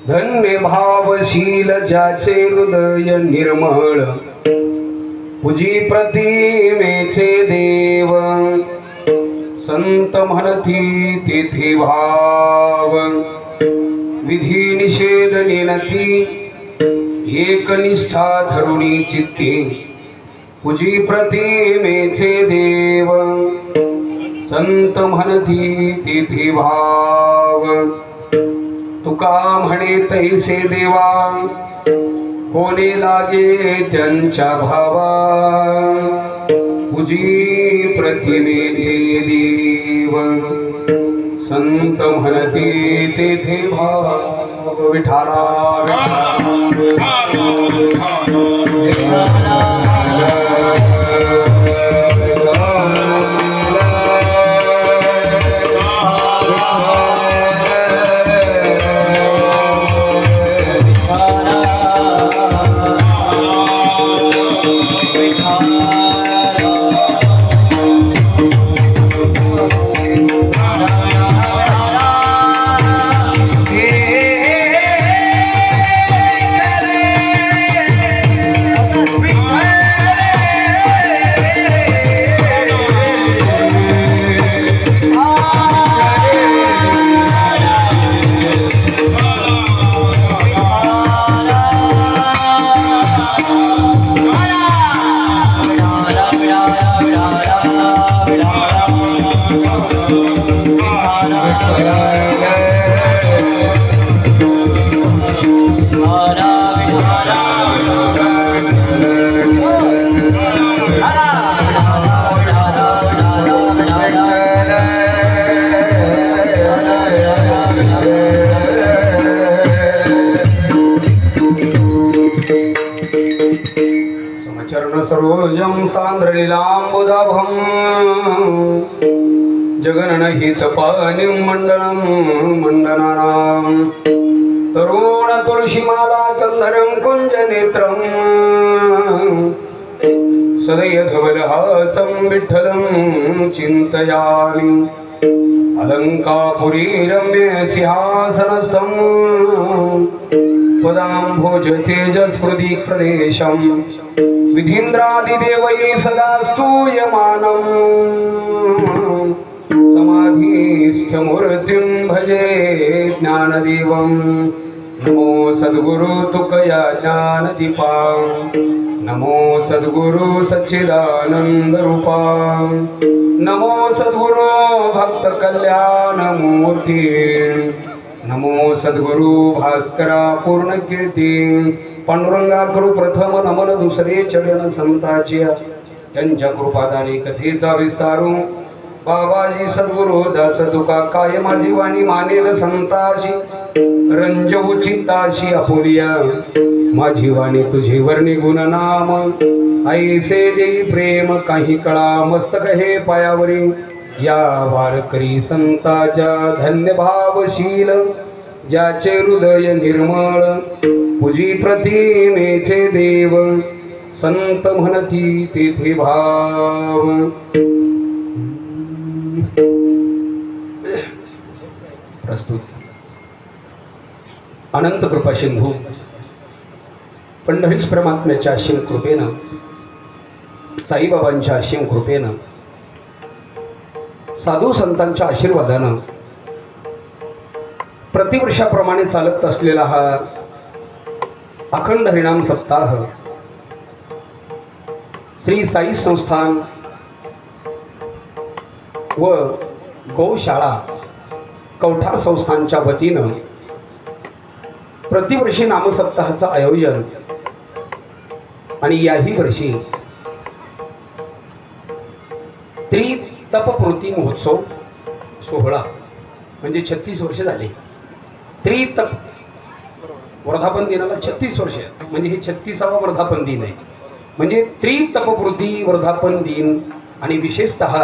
धन्य भावशील ज्याचे हृदय निर्मळ, पूजी प्रतिमेचे देव, संत म्हणती तेथे भाव, विधी निषेध नेनती एकनिष्ठा धरुणी चित्ते, पूजी प्रतिमेचे देव, संत म्हणती तेथे भाव, तुका म्हणे तैसे देवा, कोणे लागे त्यांच्या भावा, पूजी प्रतिमेचे देव, संत म्हणती तेथे भाव, विठाला सरोजं सान्द्रलीलाम्बुदाभं जगन्नहितपानिं मण्डलं मण्डनानां तरुण तुलसीमाला कन्धरं कुञ्जनेत्रं सदयधवलहासं विठ्ठलं चिन्तयामि अलङ्कापुरी रम्ये सिंहासनस्थं पदाम्भोज तेजस्फुरति प्रदेशं विधीन्द्रादिदेवैः सदा स्तूयमानं समाधिस्थमूर्तिं भजे ज्ञानदेवं नमो सद्गुरु तुकया ज्ञानदीपा। नमो सद्गुरु सच्चिदानंद रूपा नमो सद्गुरु भक्त कल्याण मूर्ती नमो सद्गुरु भास्करा पूर्ण कीर्ती पांडुरंगा करू प्रथम नमन दुसरे चरण संताचे त्यांच्या कृपादानी कथेचा विस्तारू बाबाजी सद्गुरु दास तुका काय माझी वाणी मानेल संताशी रंजवू चित्ताशी अपुरिया माझी वाणी तुझे वर्णी गुणनाम ऐसे देई प्रेम काही कळा मस्तक हे पायावरी या वारकरी संताच्या धन्य भावशील ज्याचे हृदय निर्मळ पूजी प्रतिमेचे देव संत म्हणती तेथे भाव प्रस्तुत अनंत कृपा सिंधू पंढरीश परमात्म्याच्या असीम कृपेनं साईबाबांच्या असीम कृपेनं साधू संतांच्या आशीर्वादानं प्रतिवर्षाप्रमाणे चालत असलेला हा अखंड हरिनाम सप्ताह श्री साई संस्थान व गौशाळा कवठार संस्थानच्या वतीनं प्रतिवर्षी नामसप्ताहाचं आयोजन आणि याही वर्षी त्रितपपूर्ती महोत्सव सोहळा म्हणजे 36 वर्ष झाले. त्रितप वर्धापन दिनाला 36 वर्ष म्हणजे हे 36वा वर्धापन दिन आहे. म्हणजे त्रितपपूर्ती वर्धापन दिन आणि विशेषतः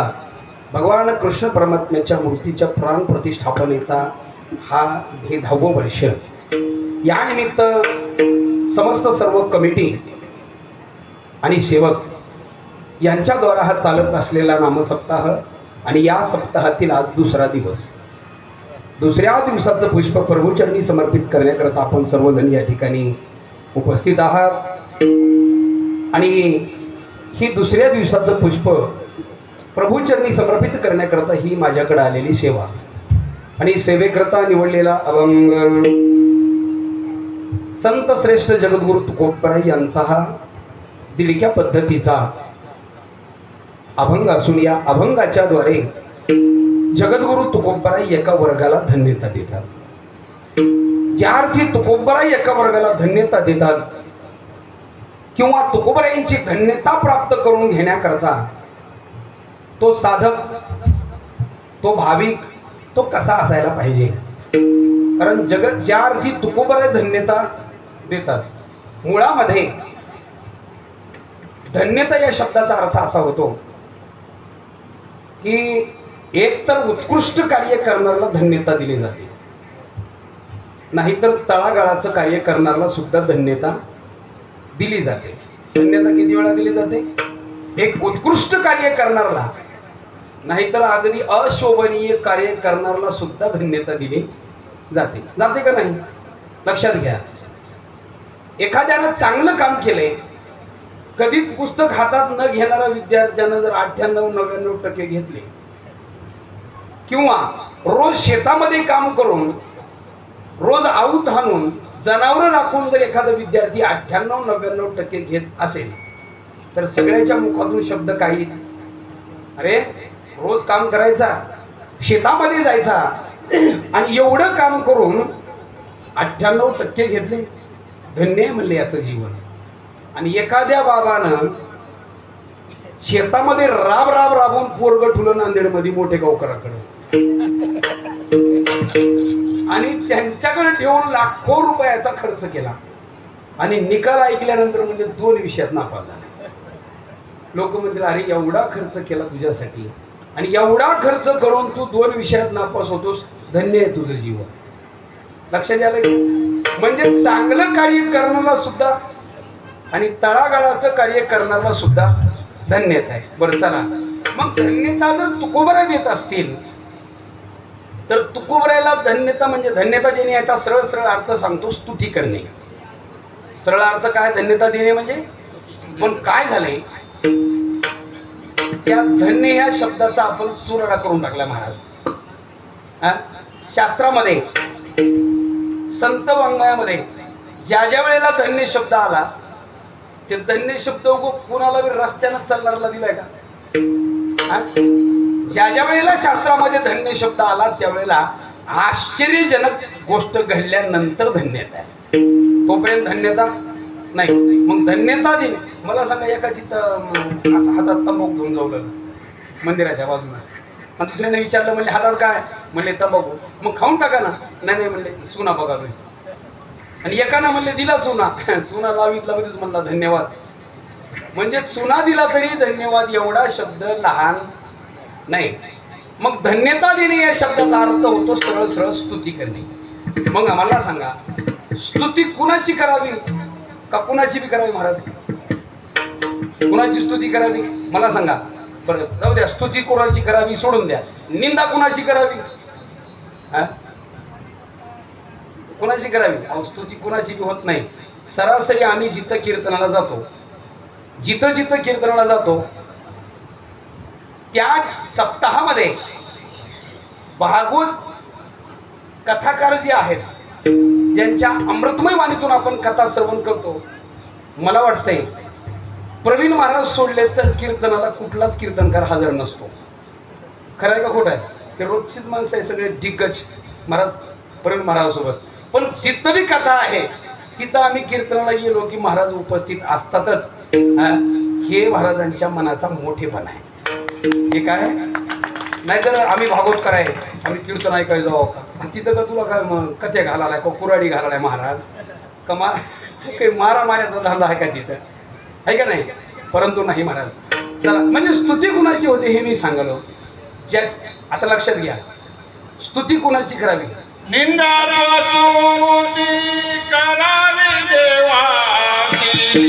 भगवान कृष्ण परमात्म्याच्या मूर्तीच्या प्राण प्रतिष्ठापनेचा हा हे 10वं वर्ष. या निमित्त समस्त सर्व कमिटी आणि सेवक यांच्याद्वारा हा चालत असलेला नामसप्ताह आणि या सप्ताहातील आज दुसरा दिवस. दुसऱ्या दिवसाचं पुष्प प्रभूचरणी समर्पित करण्याकरता आपण सर्वजण या ठिकाणी उपस्थित आहात आणि ही दुसऱ्या दिवसाचं पुष्प प्रभूचरणी समर्पित करण्याकरता ही माझ्याकडे आलेली सेवा आणि सेवेकरता निवडलेला अभंग संत श्रेष्ठ जगद्गुरु तुकोबराय यांचा हा दिडक्या पद्धतीचा अभंग असून या अभंगाच्या द्वारे जगद्गुरु तुकोबराय एका वर्गाला धन्यता देतात. ज्या अर्थी तुकोबराय एका वर्गाला धन्यता देतात किंवा तुकोबरायांची धन्यता प्राप्त करून घेण्याकरता तो साधक तो भाविक तो कसा असायला पाहिजे. कारण जगत ज्या अर्थी तुकोबराय धन्यता देतात मुळामध्ये धन्यता या शब्दाचा अर्थ असा होतो की एक तर उत्कृष्ट कार्य करणाऱ्याला धन्यता दिली जाते नाहीतर तळागाळाचं कार्य करणाऱ्याला सुद्धा धन्यता दिली जाते. धन्यता किती वेळा दिली जाते. एक उत्कृष्ट कार्य करणाऱ्याला नाहीतर अगदी अशोभनीय कार्य करणाऱ्याला सुद्धा धन्यता दिली जाते. जाते का नाही लक्षात घ्या. एखाद्यानं चांगलं काम केलंय कधीच पुस्तक हातात न घेणाऱ्या विद्यार्थ्यानं जर 98-99% घेतले किंवा रोज शेतामध्ये काम करून रोज आऊत हाणून जनावरं राखून जर एखादा विद्यार्थी 98-99% घेत असेल तर सगळ्याच्या मुखातून शब्द काही अरे रोज काम करायचा शेतामध्ये जायचा आणि एवढं काम करून 98% घेतले धन्य म्हणले याचं जीवन. आणि एखाद्या बाबानं शेतामध्ये राबून पोरग ठुलं नांदेडमध्ये मोठे गावकराकडे आणि त्यांच्याकडे ठेवून लाखो रुपयाचा खर्च केला आणि निकाल ऐकल्यानंतर म्हणजे 2 विषयात नापास झाला. लोक म्हणतील अरे एवढा खर्च केला तुझ्यासाठी आणि एवढा खर्च करून तू 2 विषयात नापास होतोस धन्य आहे तुझं जीवन. लक्षात आलं. म्हणजे चांगलं कार्य करणारा सुद्धा आणि तळागाळाचं कार्य करणारा सुद्धा धन्यता आहे. बरं चला मग धन्यता जर तुकोबराय देत असतील तर तुकोबरायला धन्यता म्हणजे धन्यता देणे याचा सरळ अर्थ सांगतो स्तुती करणे. सरळ अर्थ काय धन्यता देणे म्हणजे. पण काय झाले त्या धन्य ह्या शब्दाचा आपण चुराडा करून टाकला महाराज. शास्त्रामध्ये संत वाङ्मयामध्ये ज्या वेळेला धन्य शब्द आला ते धन्य शब्द कोणाला रस्त्यानं चालणाऱ्याला दिलाय का? ज्या ज्या वेळेला शास्त्रामध्ये धन्य शब्द आला त्यावेळेला आश्चर्यजनक गोष्ट घडल्यानंतर धन्यता आहे, तोपर्यंत धन्यता नाही. मग धन्यता दिली. मला सांगा, एका तिथं असं हातात तंबाखू घेऊन जाऊ लागलं मंदिराच्या बाजूला, आणि दुसऱ्याने विचारलं, म्हणले हातात काय? म्हणले तंबाखू. मग खाऊन टाका ना. नाही म्हणले चुना बघा तुम्ही. आणि एकानं म्हणले दिला चुना. चुना लावितला बरीच म्हणला धन्यवाद. म्हणजे चुना दिला तरी धन्यवाद एवढा शब्द लहान नाही. मग धन्यता देणे या शब्दाचा अर्थ होतो सरळ सरळ स्तुती करणे. मग आम्हाला सांगा, स्तुती कुणाची करावी का कुणाची बी करावी? महाराज, कुणाची स्तुती करावी मला सांगा बरं. जाऊ द्या, स्तुती कुणाची करावी सोडून द्या. निंदा कुणाची करावी? कुणाची करावी? अहो, स्तुती कुणाची बी होत नाही. सरासरी आम्ही जिथं कीर्तनाला जातो, जिथं जिथं कीर्तनाला जातो त्या सप्ताहामध्ये भागवत कथाकार जे आहेत, ज्यांच्या अमृतमय वाणीतून आपण कथा श्रवण करतो, मला वाटतंय प्रवीण महाराज सोडले तर कीर्तनाला कुठलाच कीर्तनकार हजर नसतो. खरं आहे का खोटं आहे? ते रोजचीच माणसं आहे सगळे दिग्गज महाराज प्रवीण महाराजासोबत. पण जिथं बी कथा आहे तिथं आम्ही कीर्तनाला गेलो की महाराज उपस्थित असतातच. हे महाराजांच्या मनाचा मोठेपणा आहे. हे काय? नाहीतर आम्ही भागवत कराय, आम्ही कीर्तन ऐकायला जाऊ का? तिथं का तुला काय कथ्या घालालाय का कुराडी घालालाय महाराज? का काही मारा माऱ्याचा धंदा आहे का तिथं? आहे का नाही? परंतु नाही महाराज. चला, म्हणजे स्तुती कुणाची होते हे मी सांगलो. आता लक्षात घ्या, स्तुती कुणाची करावी? निंदा स्तुती करावी देवाची,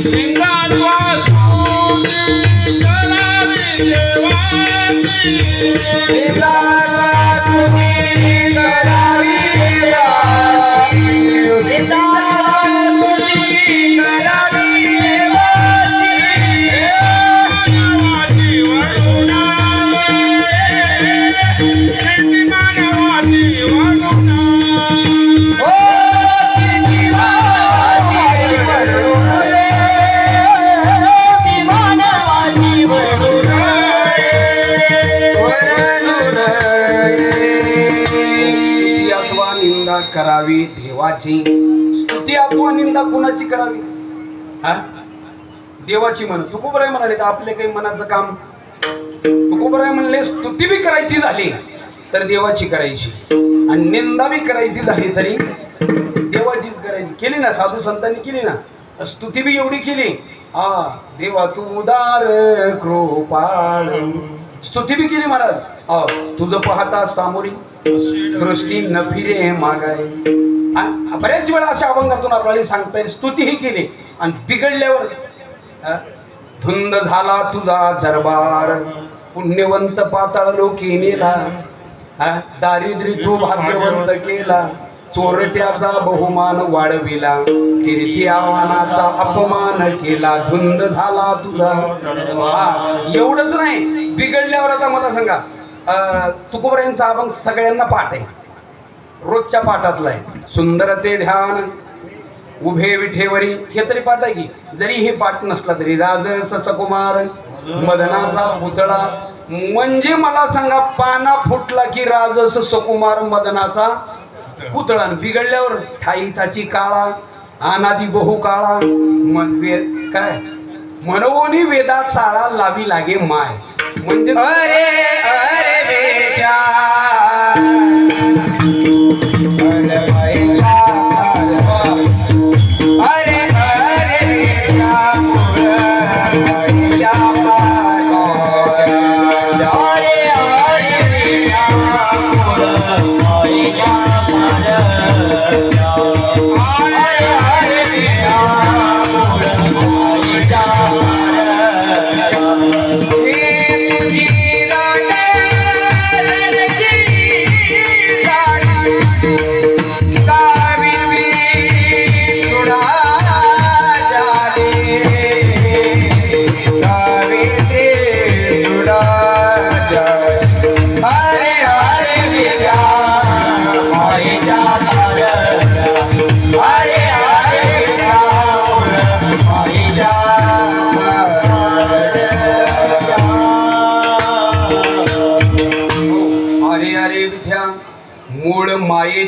निंदा स्तुती करावी देवाची, निंदा स्तुती करावी देवाची, निंदा स्तुती करावी देवाची, देवाची वरुणा मानवाची वरुणा, ओ मानवाची वरुणा, अथवा निंदा करावी देवाची. स्तुती अथवा निंदा कुणाची करावी? देवाची म्हण. तुकोबराय म्हणाले तर आपले काही मनाचं काम. तुकोबराय म्हणले स्तुती बी करायची झाली तर देवाची करायची, आणि निंदा बी करायची झाली तरी देवाचीच करायची. केली ना, साधू संतांनी केली ना. स्तुती बी एवढी केली, देवा तू उदार कृपाळ. स्तुती बी केली महाराज, तुझं पाहता सामोरी दृष्टी न फिरे मागाय. बऱ्याच वेळा अशा अभंगातून आपल्याला सांगता येईल. स्तुती ही केली, आणि बिघडल्यावर धुंद झाला तुझा दरबार, पुण्यवंत पाताळ लोकी नेला, दारिद्र्य तू भाग्यवंत केला, चोरट्याचा बहुमान वाढविला, कीर्ती आव्हानाचा अपमान केला, धुंद झाला तुझा. एवढंच नाही, बिघडल्यावर आता मला सांगा, तुकोबरायांचा अभंग सगळ्यांना पाठ आहे, रोजच्या पाठातला आहे. सुंदर ते ध्यान उभे विठेवरी, हे तरी पाठ आहे की. जरी हे पाठ नसला तरी राजस सकुमार मदनाचा पुतळा, म्हणजे मला सांगा पाना फुटला की राजस सकुमार मदनाचा पुतळा. बिघडल्यावर ठाई ताची काळा अनादी बहु काळा, काय मनवोनी वेदा चाळा लावी लागे माय. म्हणजे अरे अरे बेटा अरे हरे हरे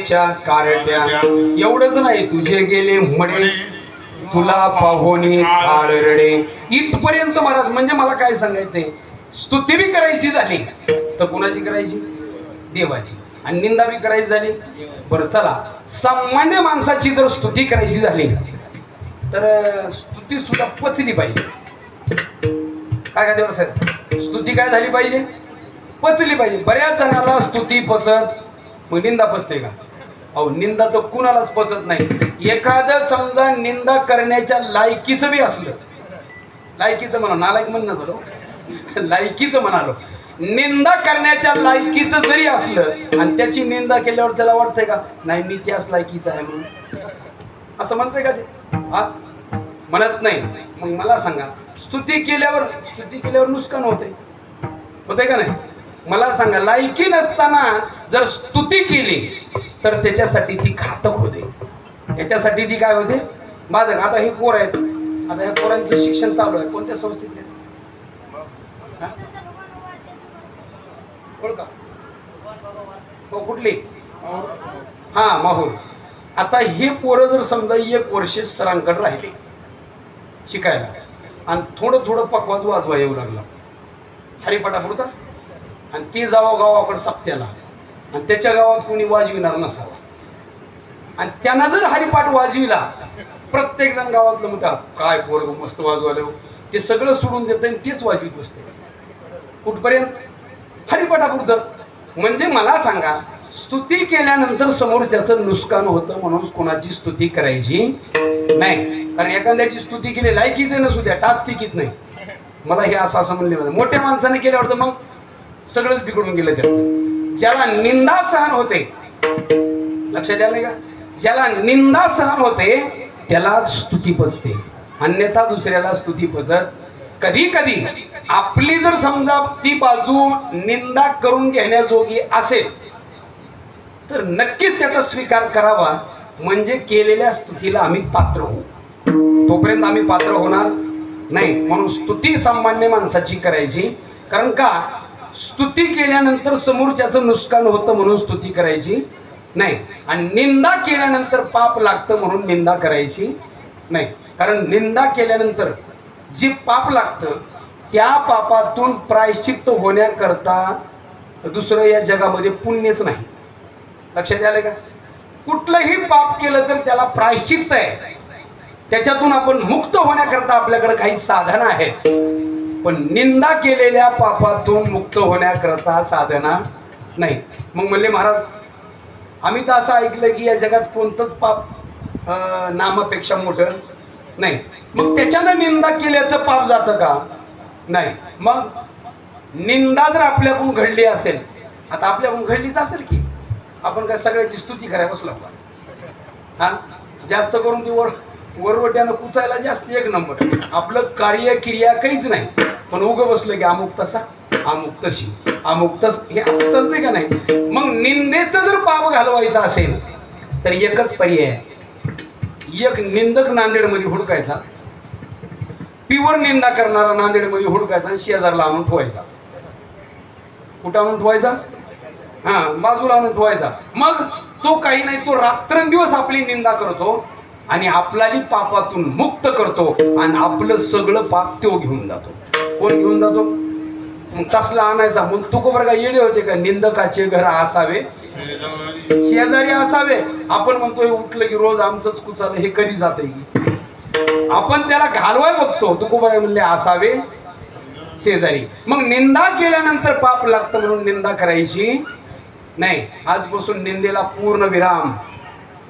कलेच्या कारट्या. एवढंच नाही, तुझे गेले मडे तुला पाहोनी काळ रडे. इथपर्यंत महाराज. म्हणजे मला काय सांगायचंय, स्तुती बी करायची झाली तर कुणाची करायची? देवाची. आणि निंदा बी करायची झाली. बरं चला, सामान्य माणसाची जर स्तुती करायची झाली तर स्तुती सुद्धा पचली पाहिजे. काय काय देवा साहेब, स्तुती काय झाली पाहिजे? पचली पाहिजे. बऱ्याच जणाला स्तुती पचत, मग निंदा पचते का? अहो, निंदा तर कुणालाच पचत नाही. एखादं समजा निंदा करण्याच्या लायकीचं बी असलं, लायकीचं म्हणा, नालायक म्हणणं झालं, लायकीचं म्हणालो, निंदा करण्याच्या लायकीचं जरी असलं आणि त्याची निंदा केल्यावर त्याला वाटतंय का नाही मी त्याच लायकीचं आहे म्हणून? असं म्हणतंय का ते? हा, म्हणत नाही. मग मला सांगा, स्तुती केल्यावर नुकसान होते का नाही? मला सांगा, लायकी नसताना जर स्तुती केली तर त्याच्यासाठी ती घातक होते. त्याच्यासाठी ती काय होते? बाधक. आता हे पोर आहेत, आता ह्या पोरांचं शिक्षण चालू आहे. कोणत्या संस्थेत? का हो, कुठली? हा, माहूर. आता हे पोरं जर समजा 1 वर्ष सरांकडे राहिले शिकायला आणि थोडं थोडं पकवाज वाजवा येऊ लागला हरिपाठा पुरता, आणि ते जावं गावाकडे सप्त्याला, आणि त्याच्या गावात कोणी वाजविणार नसावं, आणि त्यांना जर हरिपाठ वाजविला, प्रत्येक जण गावातलं म्हणतात काय पोरग मस्त वाजवायला, ते सगळं सोडून देतं आणि तेच वाजवीत बसते. कुठपर्यंत? हरिपाठापुरतं. म्हणजे मला सांगा, स्तुती केल्यानंतर समोरच्याचं नुकसान होतं म्हणून कोणाची स्तुती करायची नाही. कारण एखाद्याची स्तुती केली लायकीच नसू द्या, टाच टिकीत नाही. मला हे असं म्हणले, मोठ्या माणसाने केल्यावर तर मग सगळंच बिघडून गेलं. त्यात ज्याला निंदा सहन होते, लक्षात आलं का? ज्याला निंदा सहन होते त्याला स्तुती पचते, अन्यथा दुसऱ्याला स्तुती पचत. कधी कधी आपली जर समजा ती बाजू निंदा करून घेण्याजोगी असेल तर नक्कीच त्याचा स्वीकार करावा, म्हणजे केलेल्या स्तुतीला आम्ही पात्र होऊ. तोपर्यंत आम्ही पात्र होणार नाही. म्हणून स्तुती सामान्य माणसाची करायची. कारण का? स्तुती केल्यानंतर समोरच्याचं नुकसान होतं म्हणून स्तुती करायची नाही, आणि निंदा केल्यानंतर पाप लागतं म्हणून निंदा करायची नाही. कारण निंदा केल्यानंतर जे पाप लागतं त्या पापातून प्रायश्चित्त होण्याकरता दुसरं या जगामध्ये पुण्यच नाही. लक्षात आलं का? कुठलंही पाप केलं तर त्याला प्रायश्चित्त आहे, त्याच्यातून आपण मुक्त होण्याकरता आपल्याकडे काही साधनं आहेत. पण निंदा केलेल्या पापातून मुक्त होण्याकरता साधना नाही. मग म्हणले महाराज, आम्ही तर असं ऐकलं की या जगात कोणतंच पाप नामापेक्षा मोठं नाही. मग त्याच्यानं निंदा केल्याचं पाप जातं का? नाही. मग निंदा जर आपल्याकडून घडली असेल, आता आपल्याकडून घडलीच असेल की आपण काय सगळ्याची स्तुती करायला बसलो का? हा, जास्त करून ती वरवट्यानं कुचायला जास्त 1 नंबर. आपलं कार्य क्रिया काहीच नाही, पण उगं बसलं की अमुक तसा, अमुक तशी, अमुक तस, हे असं चालतंय का नाही? मग निंदेचं जर पाप घालवायचं असेल तर एकच पर्याय आहे. एक निंदक नांदेडमध्ये हुडकायचा, प्युअर निंदा करणारा नांदेडमध्ये हुडकायचा आणि शेजारला आणून ठेवायचा. कुठं आणून ठेवायचा? हा, बाजूला आणून ठेवायचा. मग तो काही नाही, तो रात्रंदिवस आपली निंदा करतो आणि आपल्याला पापातून मुक्त करतो, आणि आपलं सगळं पाप तो घेऊन जातो. कोण घेऊन जातो? मग तसला आणायचा. मग तुकोबर काय येडे होते का? निंदकाचे घर असावे शेजारी असावे. आपण म्हणतोय उठलं की रोज आमचंच कुचालं, हे कधी जाते की? आपण त्याला घालवाय बघतो. तुकोबर म्हणले असावे शेजारी. मग निंदा केल्यानंतर पाप लागतं म्हणून निंदा करायची नाही. आजपासून निंदेला पूर्ण विराम.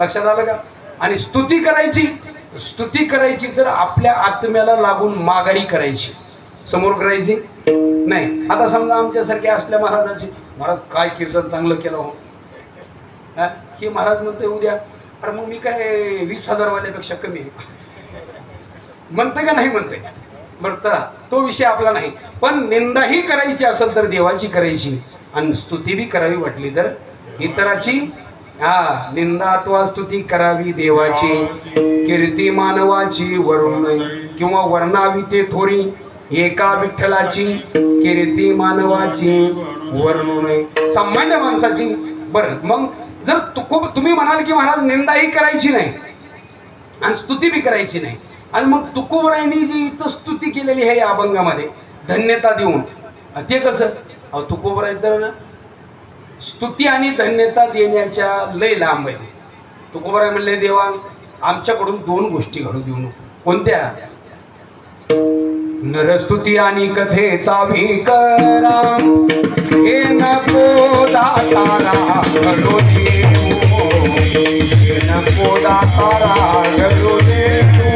लक्षात आलं का? आणि स्तुती करायची तर आपल्या आत्म्याला लागून माघारी करायची, समोर करायची नाही. आता समजा आमच्यासारखे असल्या महाराजाची, महाराज काय कीर्तन चांगलं केलं हो, हे महाराज म्हणतोय उद्या, अरे मग मी काय 20,000 वाल्यापेक्षा कमी म्हणते का नाही म्हणते? बरं, चला तो विषय आपला नाही. पण निंदाही करायची असेल तर देवाची करायची, आणि स्तुती बी करावी वाटली तर इतराची. हा, निंदा अथवा स्तुती करावी देवाची, कीर्ती मानवाची वरून किंवा वर्णावी ते थोरी, एका विठ्ठलाची कीर्ती मानवाची वर्णू नये. सामान्य माणसाची. बरं, मग जर तुम्ही म्हणाल की महाराज निंदाही करायची नाही आणि स्तुती बी करायची नाही, आणि मग तुकोबरायांनी जी इथं स्तुती केलेली आहे या अभंगामध्ये धन्यता देऊन, ते कसं? अहो तुकोबराय तर स्तुती आणि धन्यता देण्याच्या लय लांब आहे. तुकोबराय म्हणले देवा आमच्याकडून 2 गोष्टी घडू देऊ नको. कोणत्या? नरस्तुती आणि कथेचा भिकरा हे नको दातारा घडू देऊ, हे नको दातारा घडू देऊ,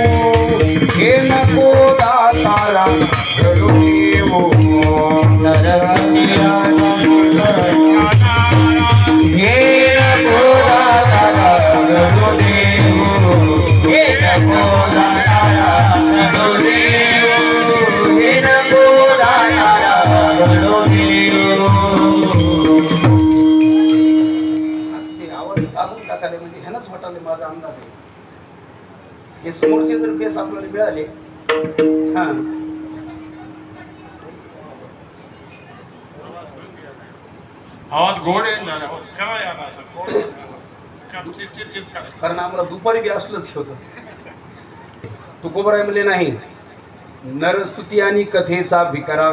हे नको दातारा घडू देऊ. हे नको दातारा घडू देऊ, हे नको दातारा घडू देऊ, हे नको दातारा घडू देऊ. असते आवाज काढून टाकाले म्हणजे ह्यानंच वाटाले, माझा अंदाज आहे. हे समोरचे जर बेस आपल्याला मिळाले, हा आवाज गोड आहे ना, काय आला असं गोड का चिडचिड काय? कारण आम्हाला दुपारी बी असलंच होतं. तुकोबराय म्हणले नाही, नरस्तुती आणि कथेचा भिकारा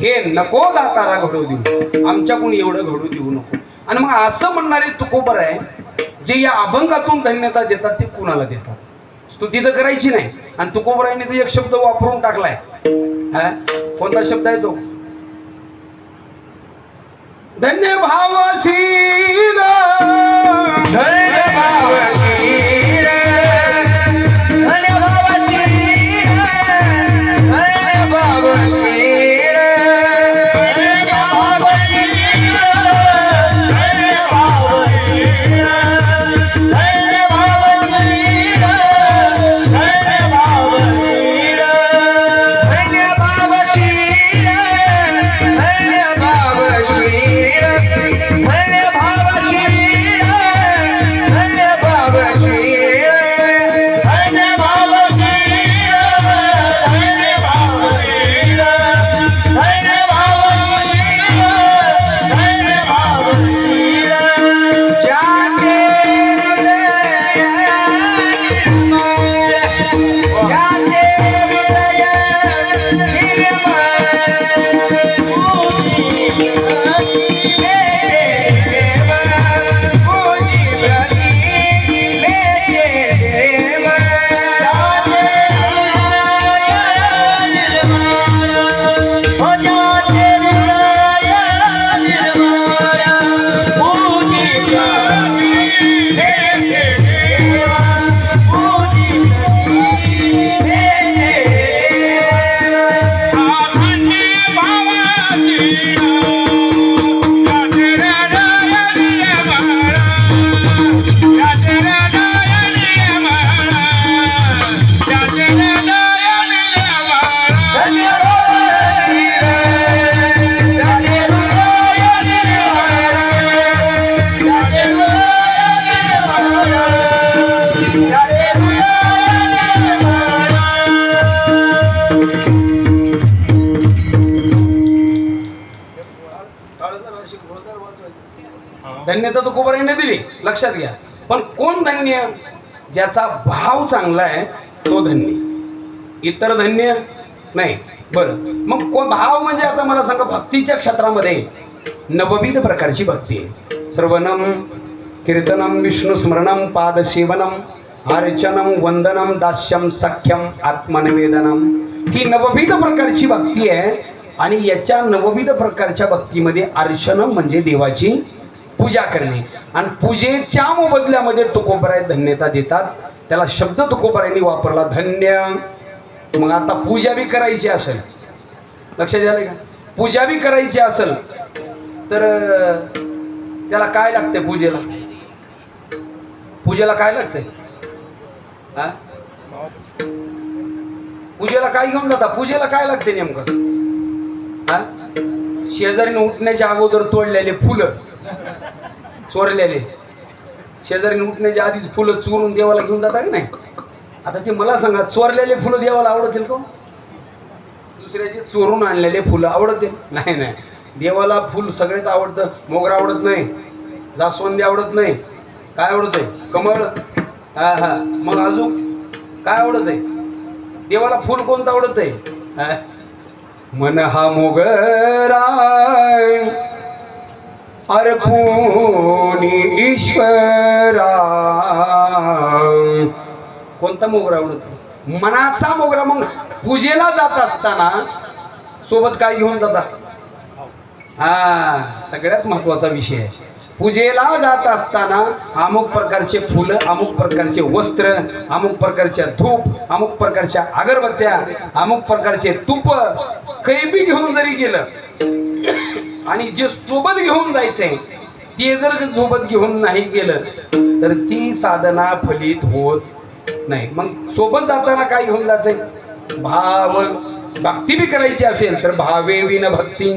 हे नको दातारा घडू देऊ, आमच्याकडून एवढं घडू देऊ नको. आणि मग असं म्हणणारे तुकोबराय जे या अभंगातून धन्यता देतात ते कुणाला देतात? स्तुती तर करायची नाही, आणि तुकोबरायने तर एक शब्द वापरून टाकलाय. हा कोणता शब्द आहे तो? धन्य भावशील, धन्य भावशील, धन्य भावशील, धन्य भावशील, धन्य भावशील, धन्य भावशील, धन्य भावशील, धन्य भावशील, धन्य भावशील, धन्य भावशील. धन्यता तुकोबरायांनी दिली, लक्षात घ्या. पण कोण धन्य? ज्याचा भाव चांगला आहे तो धन्य, इतर धन्य नाही. बरं, मग कोण भाव म्हणजे? आता मला सांगा, भक्तीच्या क्षेत्रामध्ये नवविध प्रकारची भक्ती आहे. श्रवणम, कीर्तनम, विष्णुस्मरणम, पादसेवनम, अर्चनम, वंदनम, दास्यम, सख्यम, आत्मनिवेदनम, ही नवविध प्रकारची भक्ती आहे. आणि याच्या नवविध प्रकारच्या भक्तीमध्ये अर्चनम म्हणजे देवाची पूजा करणे, आणि पूजेच्या मोबदल्यामध्ये तुकोबराय धन्यता देतात. त्याला शब्द तुकोबरायांनी वापरला, धन्य. मग आता पूजा बी करायची असेल, लक्षात झालं का? पूजा बी करायची असेल तर त्याला काय लागते? पूजेला पूजेला काय लागते? हा, पूजेला काय घेऊन जाता? पूजेला काय लागते नेमकं? हा, शेजारीने उठण्याच्या अगोदर तोडलेले फुलं, चोरलेले, शेजारीने उठण्याच्या आधीच फुलं चोरून देवाला घेऊन जाता की नाही? आता ते मला सांगा, चोरलेले फुलं देवाला आवडतील का? दुसऱ्याचे चोरून आणलेले फुलं आवडतील? नाही नाही, देवाला फुल सगळेच आवडतं. मोगरा आवडत नाही, जास्वंदी आवडत नाही, काय आवडतंय? कमळ. हा हा. मग अजून काय आवडतंय? देवाला फुल कोणतं आवडतंय? हा? मन हा मोगरा अर्पूनी ईश्वरा. कोणता मोगरा आवडतो? मनाचा मोगरा. मग पूजेला जात असताना सोबत काय घेऊन जाता? हा, सगळ्यात महत्वाचा विषय आहे. पूजेला जात असताना अमुक प्रकारचे फुलं, अमुक प्रकारचे वस्त्र, अमुक प्रकारच्या धूप, अमुक प्रकारच्या अगरबत्त्या, अमुक प्रकारचे तूप काही बी घेऊन जरी गेलं आणि जे सोबत घेऊन जायचंय ते जर सोबत घेऊन नाही गेलं तर ती साधना फलित होत नाही. मग सोबत जाताना काय घेऊन जायचंय? भाव. भक्ती बी करायची असेल तर भावे विन भक्ती,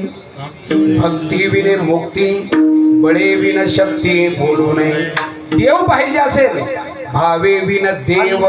भक्ती विने मुक्ती, बळे विन शक्ती बोलू नये. देव पाहिजे असेल भावे विन देव.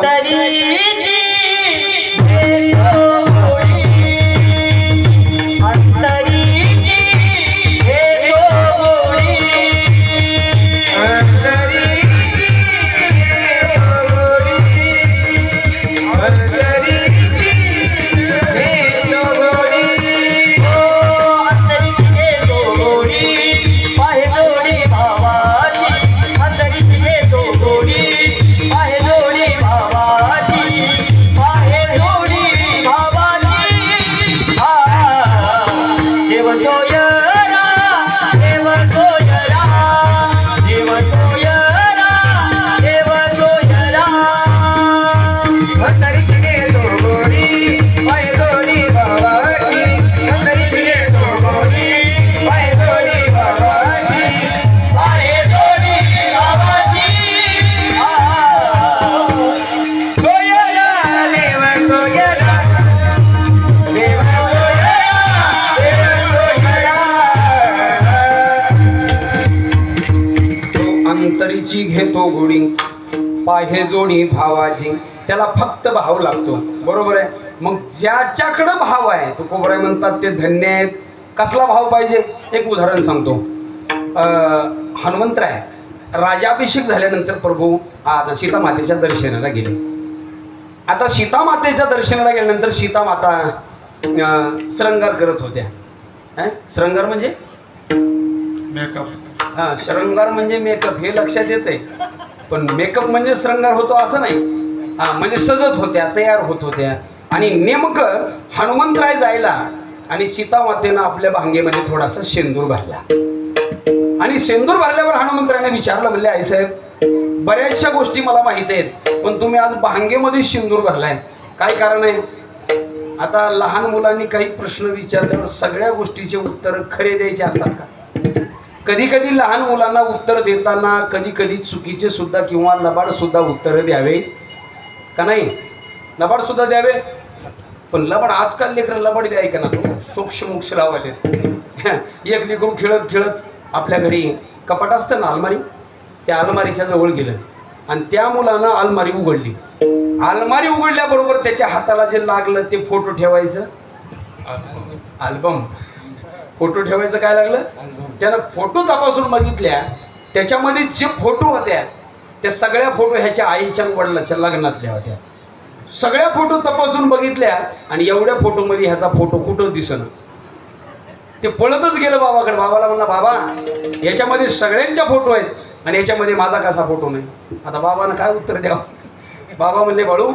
अंतरीची घेतो गोडी पाहे जोडी भावाची. त्याला फक्त भाव लागतो. बरोबर आहे. मग ज्याच्याकडं भाव आहे तो कोबराय म्हणतात ते धन्य आहेत. कसला भाव पाहिजे? एक उदाहरण सांगतो. हनुमंतराय राजाभिषेक झाल्यानंतर प्रभू सीतामातेच्या दर्शनाला गेले. आता सीतामातेच्या दर्शनाला गेल्यानंतर सीतामाता श्रृंगार करत होत्या. श्रृंगार म्हणजे मेकअप. हा, श्रृंगार म्हणजे मेकअप हे लक्षात येतंय. पण मेकअप म्हणजे श्रृंगार होतो असं नाही. हा, म्हणजे सजत होत्या, तयार होत होत्या. आणि नेमकं हनुमंतराय जायला आणि सीतामातेनं आपल्या भांगेमध्ये थोडासा शेंदूर भरला. आणि शेंदूर भरल्यावर हनुमंतरायने विचारलं, म्हणले आई साहेब बऱ्याचशा गोष्टी मला माहित आहेत पण तुम्ही आज भांगेमध्ये शेंदूर भरलाय, काय कारण आहे? आता लहान मुलांनी काही प्रश्न विचारल्यावर सगळ्या गोष्टीचे उत्तर खरे द्यायचे असतात का? कधी कधी लहान मुलांना उत्तर देताना कधी कधी चुकीचे सुद्धा किंवा लबाड सुद्धा उत्तर द्यावे का नाही? लबाड सुद्धा द्यावे. पण लबाड आजकाल लेकरं लबाड द्याय का ना, सोक्ष मोक्ष लावायचे. एक लेकरू खेळत खेळत आपल्या घरी कपाट असतं ना, अलमारी, त्या अलमारीच्या जवळ गेलं आणि त्या मुलानं अलमारी उघडली. अलमारी उघडल्याबरोबर त्याच्या हाताला जे लागलं ते फोटो ठेवायचं अल्बम. फोटो ठेवायचं काय लागलं? त्यानं फोटो तपासून बघितल्या, त्याच्यामध्ये जे फोटो होत्या त्या सगळ्या फोटो ह्याच्या आईच्या वडिलाच्या लग्नातल्या होत्या. सगळ्या फोटो तपासून बघितल्या आणि एवढ्या फोटोमध्ये ह्याचा फोटो कुठं दिसणं. ते पळतच गेलं बाबाकडे. बाबाला म्हणला, बाबा याच्यामध्ये सगळ्यांच्या फोटो आहेत आणि याच्यामध्ये माझा कसा फोटो नाही? आता बाबानं काय उत्तर द्यावं? बाबा म्हणले, बाळू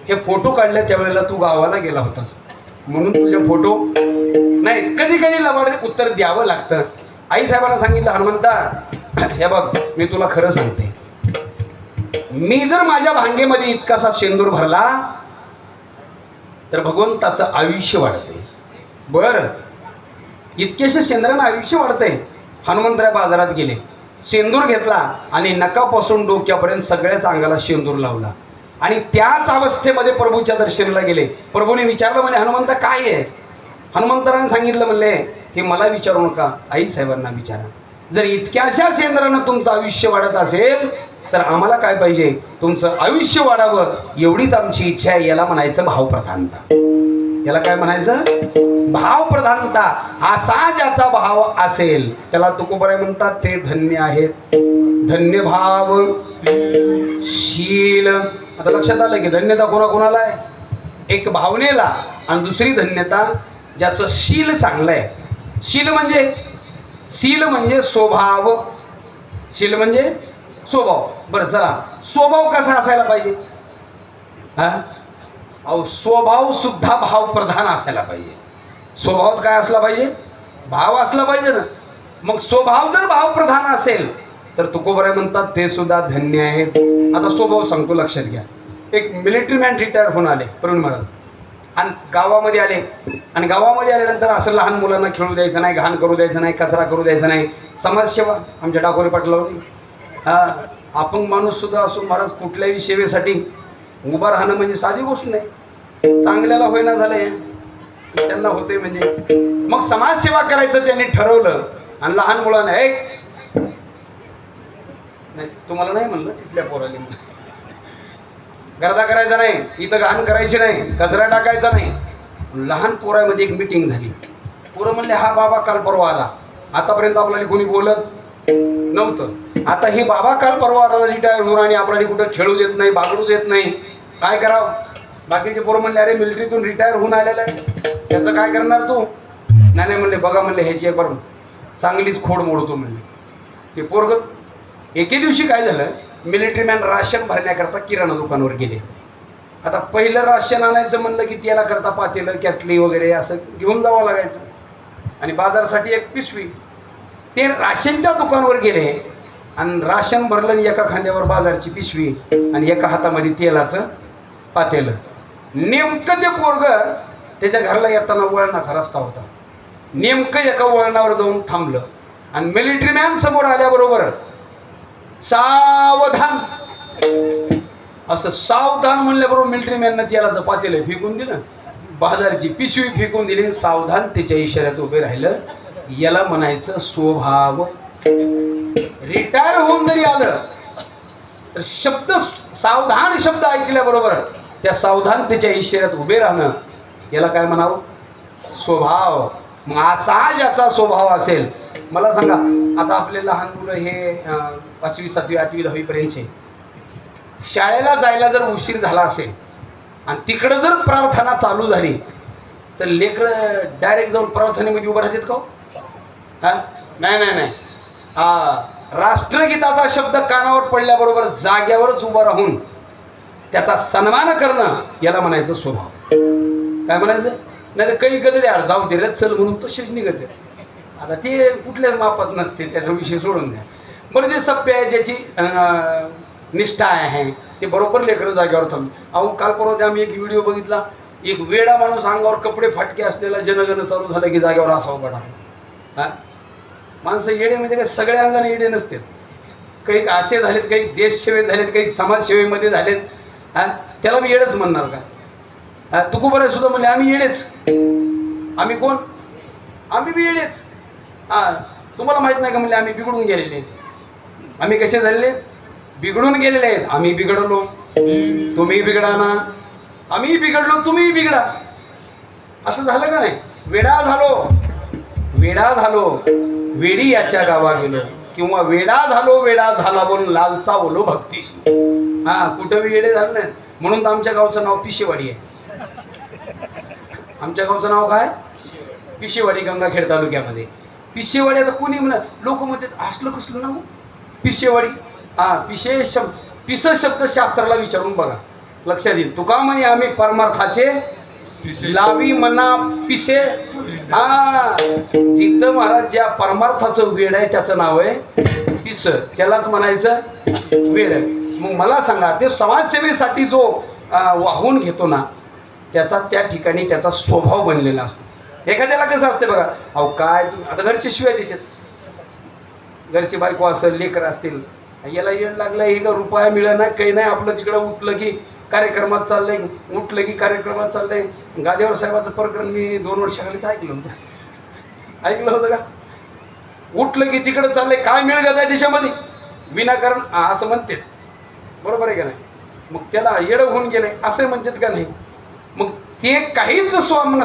हे फोटो काढले त्यावेळेला तू गावाला गेला होतास म्हणून तुझे फोटो नाही. कधी कधी लबाड उत्तर द्यावं लागतं. आई साहेबांना सांगितलं, हनुमंता हे बघ मी तुला खरं सांगते, मी जर माझ्या भांगेमध्ये इतकासा शेंदूर भरला तर भगवंताचं आयुष्य वाढते. बरं, इतकेशा शेंद्रानं आयुष्य वाढतंय. हनुमंतराय बाजारात गेले, शेंदूर घेतला आणि नकापासून डोक्यापर्यंत सगळ्याच अंगाला शेंदूर लावला आणि त्याच अवस्थेमध्ये प्रभूच्या दर्शनाला गेले. प्रभूने विचारलं, म्हणे हनुमंता काय आहे? हनुमंतराने सांगितलं, म्हणले हे मला विचारू नका, आई साहेबांना विचारा. जर इतक्याशा शेंद्रानं तुमचं आयुष्य वाढत असेल तर आम्हाला काय पाहिजे? तुमचं आयुष्य वाढावं एवढीच आमची इच्छा आहे. याला म्हणायचं भावप्रधानता. याला काय म्हणायचं? भावप्रधानता. असा ज्याचा भाव असेल त्याला तुकोबराय म्हणतात ते धन्य आहेत. धन्यभाव शील. आता लक्षात आलं की धन्यता कोणाकोणाला आहे? एक भावनेला, आणि दुसरी धन्यता ज्याचं शील चांगलं आहे. शील म्हणजे स्वभाव. शील म्हणजे स्वभाव. बरं चला, स्वभाव कसा असायला पाहिजे? अहो स्वभाव सुद्धा भावप्रधान असायला पाहिजे. स्वभावात काय असला पाहिजे? भाव असला पाहिजे ना. मग स्वभाव जर भावप्रधान असेल तर तुकोबराय म्हणतात ते सुद्धा धन्य आहेत. आता स्वभाव सांगतो, लक्षात घ्या. एक मिलिटरी मॅन रिटायर होऊन आले प्रवीण महाराज, आणि गावामध्ये आले, आणि गावामध्ये आल्यानंतर असं लहान मुलांना खेळू द्यायचं नाही, घाण करू द्यायचं नाही, कचरा करू द्यायचा नाही. समाजसेवा आमच्या डाकोरे पाटलावरी. अपंग माणूस सुद्धा असो महाराज, कुठल्याही सेवेसाठी उभं राहणं म्हणजे साधी गोष्ट नाही. चांगल्याला होईना झालंय, त्यांना होते म्हणजे. मग समाजसेवा करायचं त्यांनी ठरवलं, आणि लहान मुलांना नाही, तुम्हाला नाही म्हणलं, तिथल्या पोराली गर्दा करायचा नाही, इथं घाण करायची नाही, कचरा टाकायचा नाही. लहान पोरामध्ये एक मिटिंग झाली. पोरं म्हणले हा बाबा काल परवा आला, आतापर्यंत आपल्याला कोणी बोलत नव्हतं. आता हे बाबा काल परवा आला रिटायर होऊन, आणि आपल्याला कुठं खेळू देत नाही, बागडू देत नाही, काय करावं? बाकीचे पोरं म्हणले अरे मिलिटरीतून रिटायर होऊन आलेलं आहे, त्याचं काय करणार तू? नाही म्हणले, बघा म्हणले ह्याची एक बरं चांगलीच खोड मोडतो म्हणले. ते पोरग एके दिवशी काय झालं, मिलिटरी मॅन राशन भरण्याकरता किराणा दुकानावर गेले. आता पहिलं राशन आणायचं म्हणलं की त्याला करता पातेलं, कॅटली वगैरे असं घेऊन जावं लागायचं, आणि बाजारासाठी एक पिशवी. ते राशनच्या दुकानावर गेले, आणि राशन भरलं, आणि एका खांद्यावर बाजारची पिशवी, आणि एका हातामध्ये तेलाचं पातेलं. नेमकं ते पोरग त्याच्या घराला येताना वळणाचा रस्ता होता, नेमकं एका वळणावर जाऊन थांबलं, आणि मिलिटरी मॅन समोर आल्याबरोबर सावधान, असं सावधान म्हणल्याबरोबर मिलिटरी मॅननं तेलाचं पातेलं फेकून दिलं, बाजारची पिशवी फेकून दिली, सावधान त्याच्या इशाऱ्यात उभे राहिलं. याला म्हणायचं स्वभाव. रिटायर होऊन जरी आलं तर शब्द, सावधान शब्द ऐकल्याबरोबर त्या सावधानतेच्या इशाऱ्यात उभे राहणं, याला काय म्हणावं? स्वभाव. मग असा ज्याचा स्वभाव असेल, मला सांगा, आता आपले लहान मुलं हे 5वी 7वी 8वी 10वी पर्यंतचे, शाळेला जायला जर उशीर झाला असेल आणि तिकडं जर प्रार्थना चालू झाली तर लेकरं डायरेक्ट जाऊन प्रार्थनेमध्ये उभं राहतात का? नाही. राष्ट्रगीताचा शब्द कानावर पडल्याबरोबर जाग्यावरच उभं राहून त्याचा सन्मान करणं, याला म्हणायचं स्वभाव. काय म्हणायचं? नाही तर काही गदडे यार जाऊ दे रे चल म्हणून तसेच निघत. आता ते कुठल्याच मापात नसते, त्याचा विषय सोडून द्या. बरं जे सभ्य आहे, ज्याची निष्ठा आहे, ते बरोबर लेकरं जाग्यावर थांबले. अहो काल परवा आम्ही एक व्हिडिओ बघितला, एक वेडा माणूस अंगावर कपडे फाटके असलेला जनगण चालू झालं की जाग्यावर असा उभा राहतो. माणसं येडे म्हणजे काय सगळे अंगाने येडे नसतात, काही असे झालेत, काही देशसेवेत झालेत, काही समाजसेवेमध्ये झालेत. त्याला मी येडच म्हणणार का? तुकोबराय सुद्धा म्हणले आम्ही येडेच. आम्ही कोण? आम्ही बी येडेच. तुम्हाला माहीत नाही का म्हणले आम्ही बिघडून गेलेले आहेत. आम्ही कसे झालेले? बिघडून गेलेले आहेत. आम्ही बिघडलो, तुम्ही बिघडा ना. आम्ही बिघडलो, तुम्ही बिघडा. असं झालं का नाही? वेडा झालो वेडी याच्या गावा गेलो, किंवा वेडा झाला बोलून लालचा बोलो भक्तीशी. कुठं बी येडे झालं नाही. म्हणून तर आमच्या गावचं नाव पिशेवाडी आहे. आमच्या गावचं नाव काय? पिशेवाडी, गंगाखेड तालुक्यामध्ये. पिशेवाडी. आता कोणी म्हणा, लोक म्हणतात असलं कसलं नाव पिशेवाडी. पिस शब्द शास्त्राला विचारून बघा, लक्षात येईल. तुका म्हणे आम्ही परमार्थाचे लावी मना पिशे. जिथं महाराज ज्या परमार्थाचं वेड आहे त्याचं नाव आहे पिस, त्यालाच म्हणायचं वेड. मग मला सांगा, ते समाजसेवेसाठी जो वाहून घेतो ना, त्याचा त्या ठिकाणी त्याचा स्वभाव बनलेला असतो. एखाद्याला कसं असते बघा, अहो काय आता घरचे शिवाय देतात, घरची बायको असेल, लेकर असतील, याला येड लागलं हे का रुपया मिळत नाही, काही नाही, आपलं तिकडं उठलं की कार्यक्रमात चाललंय, उठलं की कार्यक्रमात चाललंय. गादेवर साहेबाचं प्रकरण मी 2 वर्षाखालीच ऐकलं होतं का? उठलं की तिकडं चाललंय, काय मिळ जात आहे त्याच्यामध्ये विनाकारण, असं म्हणते. बरोबर आहे का नाही? मग त्याला येड होऊन गेलंय असं म्हणतात का नाही? मग ते काहीच स्वार्थ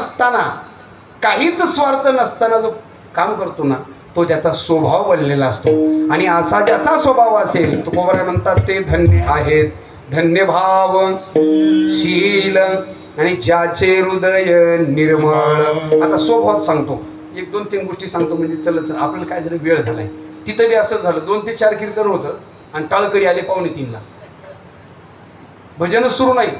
नसताना जो काम करतो ना, तो त्याचा स्वभाव बनलेला असतो. आणि असा ज्याचा स्वभाव असेल तुकोबराय म्हणतात ते धन्य आहेत, धन्य भाव शील आणि ज्याचे हृदय निर्मळ. आता स्वभाव सांगतो, 1-2-3 गोष्टी सांगतो म्हणजे चलच. आपल्याला काय झालं, वेळ झालाय. तिथं बी असं झालं, 2 ते 4 कीर्तन होतं आणि टाळकरी आले 2:45ला. भजनच सुरू नाही.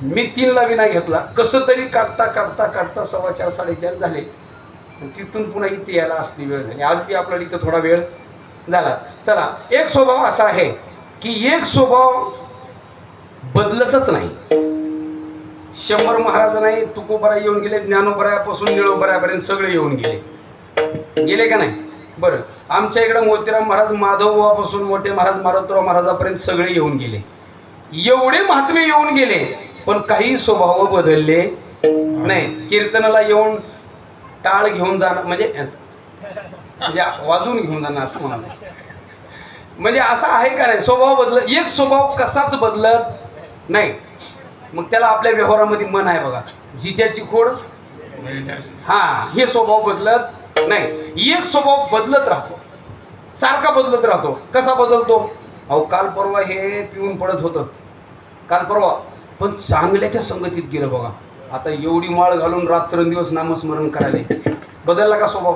मी 3ला विना घेतला. कसं तरी काढता 4:15 झाले. तिथून पुन्हा इथे यायला असली वेळ झाली. आज बी आपल्याला इथं थोडा वेळ झाला. चला, एक स्वभाव असा आहे की एक स्वभाव बदलतच नाही. 100 महाराज नाही, तुकोबराय येऊन गेले, ज्ञानोबरायापासून निळोबरायापर्यंत सगळे येऊन गेले का नाही? बरं, आमच्या इकडं मोतीराम महाराज, माधवबापासून मोठे महाराज मारुतराव महाराजापर्यंत सगळे येऊन गेले. एवढे महात्मे येऊन गेले, पण काही स्वभाव बदलले नाही. कीर्तनाला येऊन टाळ घेऊन जाणं म्हणजे वाजून घेऊन जाणं असं म्हणाले. म्हणजे असं आहे का नाही? स्वभाव बदलत, एक स्वभाव कसाच बदलत नाही. मग त्याला आपल्या व्यवहारामध्ये मन आहे बघा, जित्याची खोड. हे स्वभाव बदलत नाही. एक स्वभाव बदलत राहतो, सारखा बदलत राहतो. कसा बदलतो? अहो, काल परवा हे पिऊन पडत होतं, काल परवा, पण चांगल्याच्या संगतीत गेलं बघा. आता एवढी माळ घालून रात्रंदिवस नामस्मरण करायला, बदलला का स्वभाव?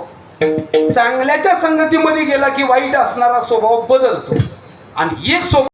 चांगल्याच्या संगतीमध्ये गेला की वाईट असणारा स्वभाव बदलतो. आणि एक स्वभाव